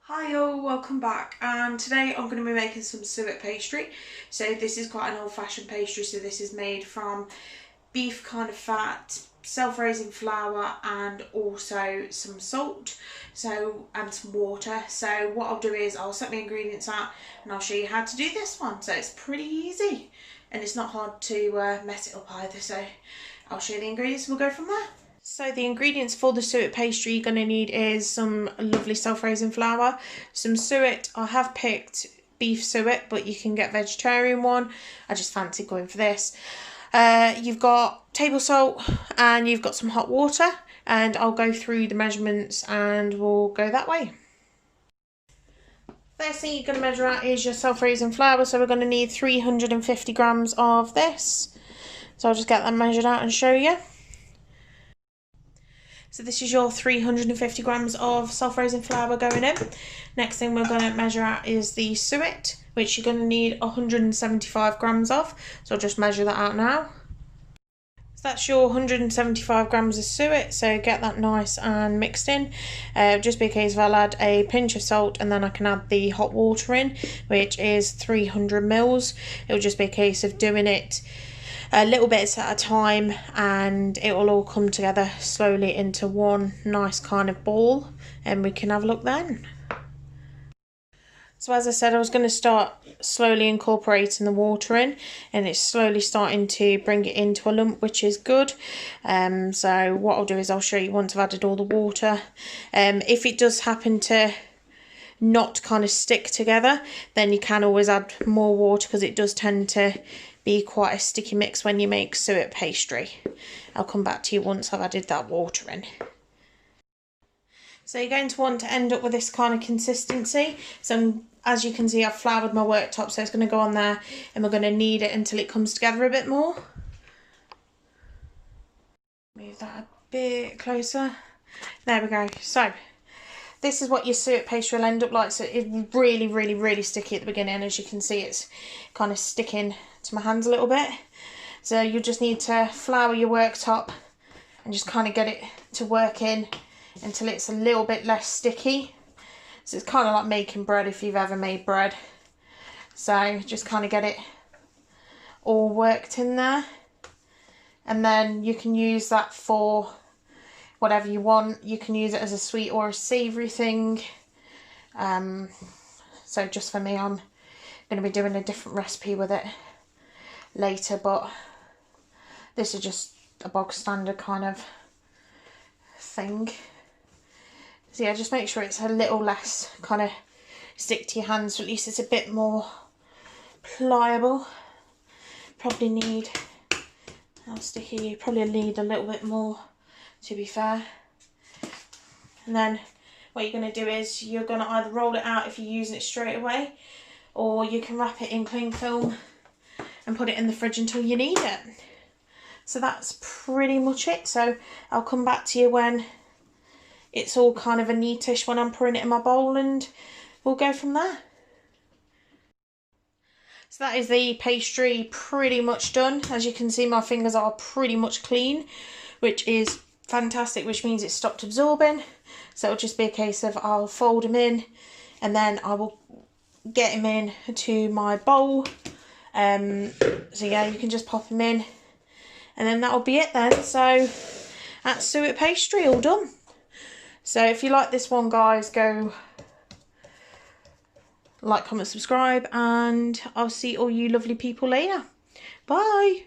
Hi all, welcome back, and today I'm going to be making some suet pastry. So this is quite an old-fashioned pastry, so this is made from beef kind of fat, self-raising flour and also some salt and some water. So what I'll do is I'll set my ingredients out and I'll show you how to do this one. So it's pretty easy and it's not hard to mess it up either, so I'll show you the ingredients and we'll go from there. So the ingredients for the suet pastry you're going to need is some lovely self-raising flour, some suet. I have picked beef suet, but you can get vegetarian one. I just fancy going for this. You've got table salt and you've got some hot water, and I'll go through the measurements and we'll go that way. First thing you're going to measure out is your self-raising flour, so we're going to need 350 grams of this. So I'll just get that measured out and show you. So this is your 350 grams of self-raising flour going in. Next thing we're going to measure out is the suet, which you're going to need 175 grams of. So I'll just measure that out now. So that's your 175 grams of suet, so get that nice and mixed in. Just be a case of I'll add a pinch of salt and then I can add the hot water in, which is 300 mils. It'll just be a case of doing it little bits at a time and it will all come together slowly into one nice kind of ball, and we can have a look then. So as I said, I was going to start slowly incorporating the water in, and it's slowly starting to bring it into a lump, which is good. So what I'll do is I'll show you once I've added all the water. If it does happen to not kind of stick together, then you can always add more water, because it does tend to be quite a sticky mix when you make suet pastry. I'll come back to you once I've added that water in. So you're going to want to end up with this kind of consistency. So as you can see, I've floured my worktop, so it's going to go on there and we're going to knead it until it comes together a bit more. Move that a bit closer. There we go. So this is what your suet pastry will end up like. So it's really sticky at the beginning. As you can see, it's kind of sticking to my hands a little bit. So you just need to flour your worktop and just kind of get it to work in until it's a little bit less sticky. So it's kind of like making bread, if you've ever made bread. So just kind of get it all worked in there, and then you can use that for whatever you want. You can use it as a sweet or a savoury thing. So just for me, I'm going to be doing a different recipe with it later, but this is just a bog standard kind of thing. So yeah, just make sure it's a little less kind of stick to your hands, so at least it's a bit more pliable. Probably need, how sticky, you probably need a little bit more, to be fair. And then what you're going to do is you're going to either roll it out if you're using it straight away, or you can wrap it in cling film and put it in the fridge until you need it. So that's pretty much it. So I'll come back to you when it's all kind of a neatish, when I'm pouring it in my bowl, and we'll go from there. So that is the pastry pretty much done. As you can see, my fingers are pretty much clean, which is fantastic, which means it's stopped absorbing. So it'll just be a case of I'll fold them in and then I will get them in to my bowl. So yeah, you can just pop them in and then that'll be it then. So that's suet pastry all done. So if you like this one, guys, go like, comment, subscribe, and I'll see all you lovely people later. Bye.